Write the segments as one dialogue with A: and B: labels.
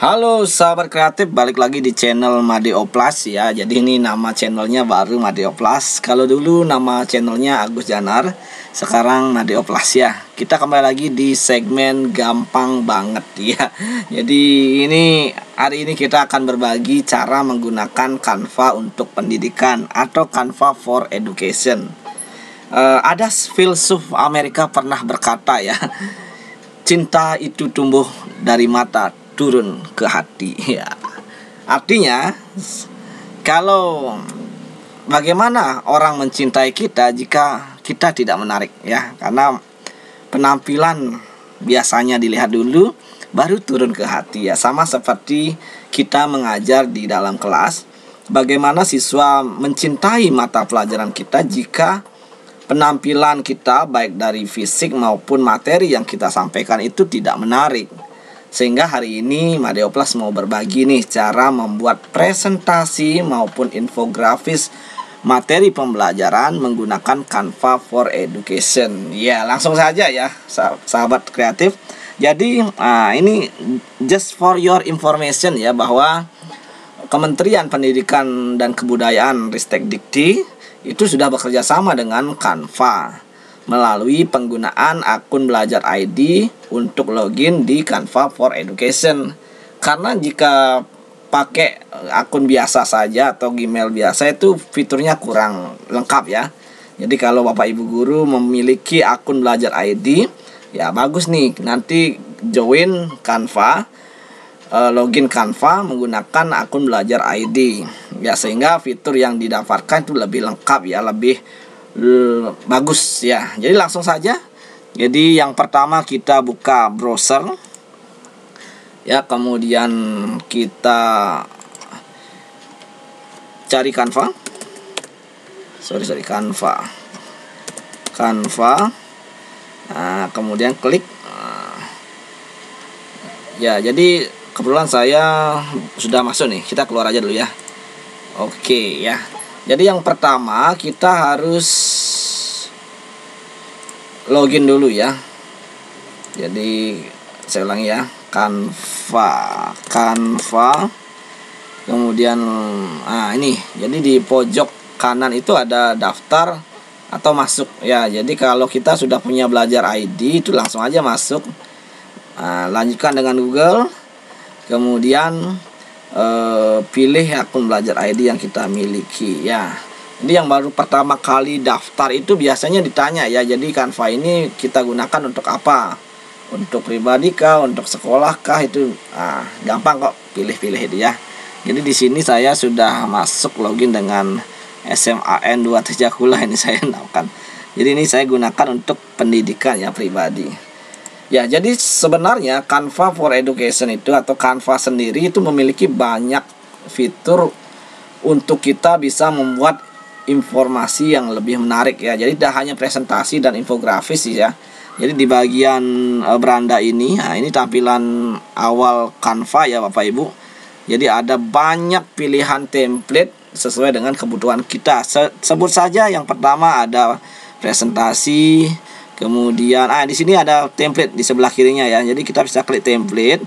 A: Halo sahabat kreatif, balik lagi di channel Madeo Plus ya. Jadi ini nama channelnya baru Madeo Plus. Kalau dulu nama channelnya Agus Janar, sekarang Madeo Plus ya. Kita kembali lagi di segmen gampang banget ya. Jadi hari ini kita akan berbagi cara menggunakan Canva untuk pendidikan atau Canva for Education. Ada filsuf Amerika pernah berkata ya, cinta itu tumbuh dari mata turun ke hati ya. Artinya, kalau bagaimana orang mencintai kita jika kita tidak menarik ya, karena penampilan biasanya dilihat dulu baru turun ke hati ya. Sama seperti kita mengajar di dalam kelas, bagaimana siswa mencintai mata pelajaran kita jika penampilan kita baik dari fisik maupun materi yang kita sampaikan itu tidak menarik. Sehingga hari ini Madeo Plus mau berbagi nih cara membuat presentasi maupun infografis materi pembelajaran menggunakan Canva for Education. Ya, langsung saja ya sahabat kreatif. Jadi ini just for your information ya, bahwa Kementerian Pendidikan dan Kebudayaan Ristek Dikti itu sudah bekerja sama dengan Canva melalui penggunaan akun Belajar ID untuk login di Canva for Education. Karena jika pakai akun biasa saja atau Gmail biasa itu fiturnya kurang lengkap ya. Jadi kalau Bapak Ibu guru memiliki akun Belajar ID, ya bagus nih, nanti join Canva, login Canva menggunakan akun Belajar ID ya, sehingga fitur yang didapatkan itu lebih lengkap ya, lebih bagus ya. Jadi langsung saja. Jadi yang pertama kita buka browser ya, kemudian kita cari Canva. Canva. Nah, kemudian klik. Ya, jadi kebetulan saya sudah masuk nih. Kita keluar aja dulu ya. Oke ya. Jadi yang pertama kita harus login dulu ya. Jadi saya ulangi ya, Canva. Kemudian ini. Jadi di pojok kanan itu ada daftar atau masuk ya. Jadi kalau kita sudah punya Belajar ID itu langsung aja masuk. Lanjutkan dengan Google. Kemudian pilih akun Belajar ID yang kita miliki ya. Ini yang baru pertama kali daftar itu biasanya ditanya ya, jadi Canva ini kita gunakan untuk apa? Untuk pribadi kah, untuk sekolah kah? Itu gampang kok, pilih-pilih itu ya. Jadi di sini saya sudah masuk login dengan SMAN 2 Tejakula, ini saya gunakan. Jadi ini saya gunakan untuk pendidikan ya, pribadi. Ya, jadi sebenarnya Canva for Education itu atau Canva sendiri itu memiliki banyak fitur untuk kita bisa membuat informasi yang lebih menarik ya. Jadi tidak hanya presentasi dan infografis ya. Jadi di bagian beranda ini, ini tampilan awal Canva ya Bapak Ibu. Jadi ada banyak pilihan template sesuai dengan kebutuhan kita. Sebut saja yang pertama ada presentasi. Kemudian di sini ada template di sebelah kirinya ya. Jadi kita bisa klik template.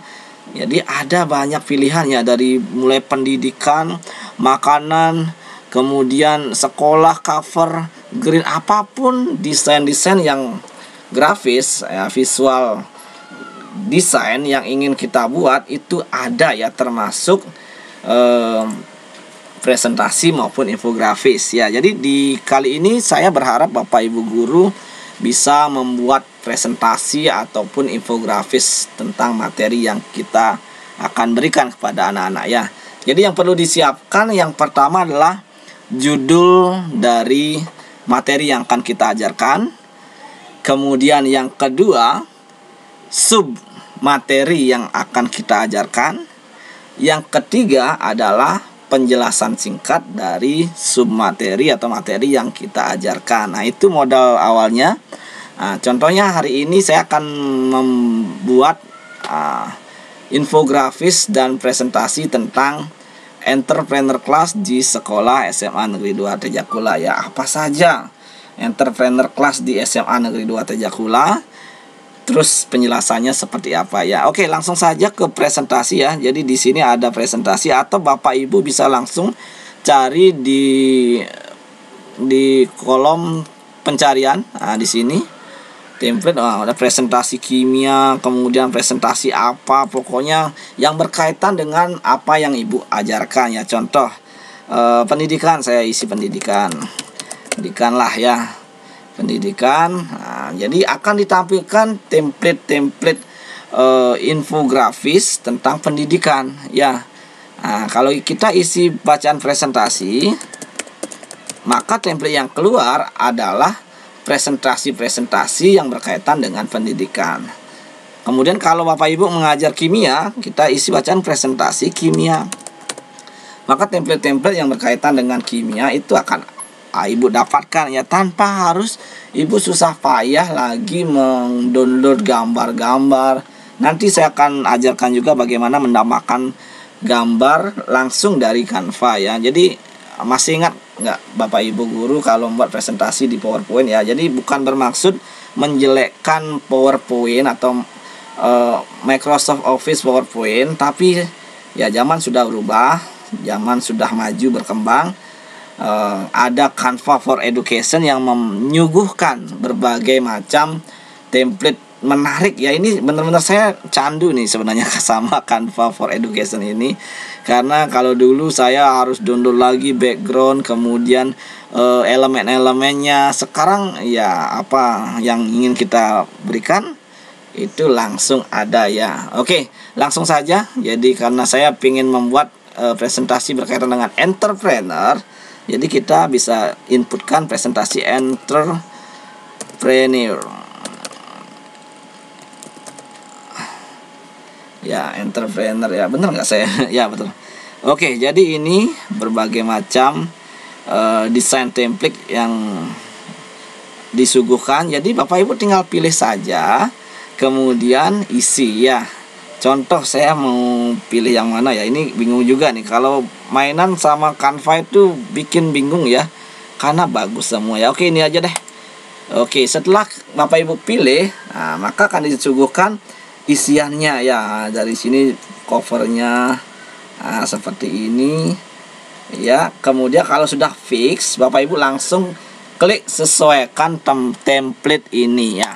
A: Jadi ada banyak pilihan ya, dari mulai pendidikan, makanan, kemudian sekolah, cover, green, apapun desain-desain yang grafis ya, visual desain yang ingin kita buat itu ada ya, termasuk presentasi maupun infografis ya. Jadi di kali ini saya berharap Bapak Ibu guru bisa membuat presentasi ataupun infografis tentang materi yang kita akan berikan kepada anak-anak ya. Jadi yang perlu disiapkan yang pertama adalah judul dari materi yang akan kita ajarkan. Kemudian yang kedua, sub materi yang akan kita ajarkan. Yang ketiga adalah penjelasan singkat dari submateri atau materi yang kita ajarkan. Nah, itu modal awalnya. Contohnya hari ini saya akan membuat infografis dan presentasi tentang entrepreneur class di sekolah SMA Negeri 2 Tejakula ya. Apa saja entrepreneur class di SMA Negeri 2 Tejakula? terus penjelasannya seperti apa ya. Oke, langsung saja ke presentasi ya. Jadi di sini ada presentasi, atau Bapak Ibu bisa langsung cari di kolom pencarian. Nah, di sini template, ada presentasi kimia, kemudian presentasi apa, pokoknya yang berkaitan dengan apa yang Ibu ajarkan ya. Contoh pendidikan, saya isi pendidikan lah ya, pendidikan. Nah, jadi akan ditampilkan template infografis tentang pendidikan ya. Nah, kalau kita isi bacaan presentasi, maka template yang keluar adalah presentasi-presentasi yang berkaitan dengan pendidikan. Kemudian kalau Bapak Ibu mengajar kimia, kita isi bacaan presentasi kimia. Maka template-template yang berkaitan dengan kimia itu akan Ibu dapatkan ya, tanpa harus Ibu susah payah lagi mendownload gambar-gambar. Nanti saya akan ajarkan juga bagaimana menambahkan gambar langsung dari Canva ya. Jadi masih ingat nggak Bapak Ibu guru kalau membuat presentasi di PowerPoint ya? Jadi bukan bermaksud menjelekkan PowerPoint atau Microsoft Office PowerPoint, tapi ya zaman sudah berubah, zaman sudah maju berkembang. Ada Canva for Education yang menyuguhkan berbagai macam template menarik ya. Ini benar-benar saya candu nih sebenarnya sama Canva for Education ini, karena kalau dulu saya harus download lagi background, kemudian elemen-elemennya. Sekarang ya apa yang ingin kita berikan itu langsung ada ya. Oke, langsung saja. Jadi karena saya ingin membuat presentasi berkaitan dengan entrepreneur, jadi kita bisa inputkan presentasi entrepreneur ya, entrepreneur ya, bener nggak saya? Ya betul. Oke, jadi ini berbagai macam desain template yang disuguhkan. Jadi Bapak Ibu tinggal pilih saja, kemudian isi ya. Contoh saya mau pilih yang mana ya, ini bingung juga nih. Kalau mainan sama Canva itu bikin bingung ya, karena bagus semua ya. Oke, ini aja deh. Oke, setelah Bapak Ibu pilih, nah, maka akan disuguhkan isiannya ya. Dari sini covernya seperti ini ya. Kemudian kalau sudah fix, Bapak Ibu langsung klik sesuaikan template ini ya.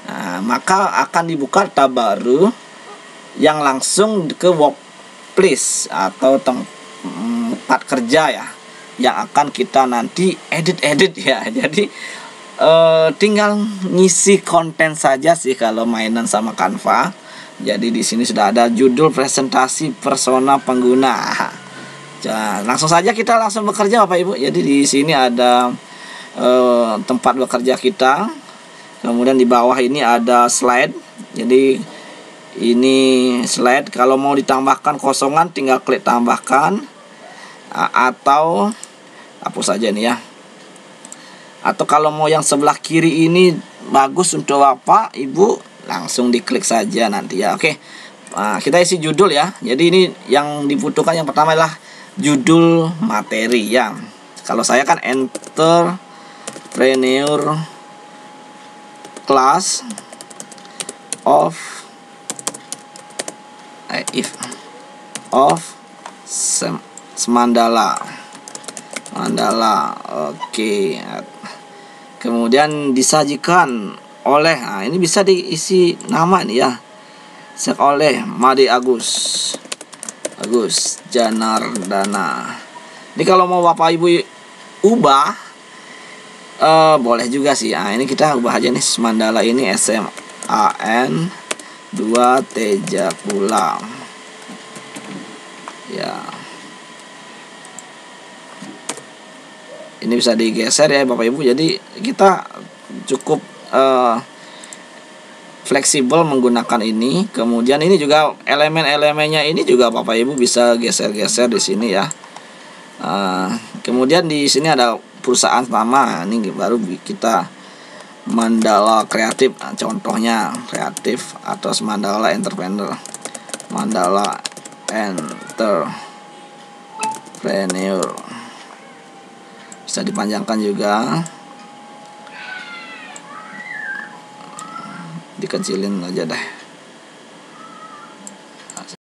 A: Nah, maka akan dibuka tab baru yang langsung ke workplace atau tempat kerja ya, yang akan kita nanti edit ya. Jadi tinggal ngisi konten saja sih kalau mainan sama Canva. Jadi di sini sudah ada judul presentasi persona pengguna. Nah, langsung saja kita langsung bekerja Bapak Ibu. Jadi di sini ada tempat bekerja kita. Kemudian di bawah ini ada slide. Jadi ini slide, kalau mau ditambahkan kosongan tinggal klik tambahkan, atau hapus saja nih ya. Atau kalau mau yang sebelah kiri ini bagus untuk Bapak Ibu, langsung diklik saja nanti ya. Oke, nah, kita isi judul ya. Jadi ini yang dibutuhkan yang pertama adalah judul materi ya. Kalau saya kan entrepreneur class of Mandala. Oke. Kemudian disajikan oleh, nah ini bisa diisi nama nih ya. Oleh Made Agus Janardana. Ini kalau mau Bapak Ibu ubah boleh juga sih. Nah, ini kita ubah aja nih, Mandala ini SMAN 2 Teja Pula ya. Ini bisa digeser ya Bapak Ibu. Jadi kita cukup fleksibel menggunakan ini. Kemudian ini juga elemen-elemennya ini juga Bapak Ibu bisa geser-geser di sini ya. Kemudian di sini ada perusahaan nama. Ini baru kita Mandala Kreatif, nah, contohnya kreatif atau Mandala Entrepreneur. Mandala Entrepreneur bisa dipanjangkan juga, dikecilin aja deh.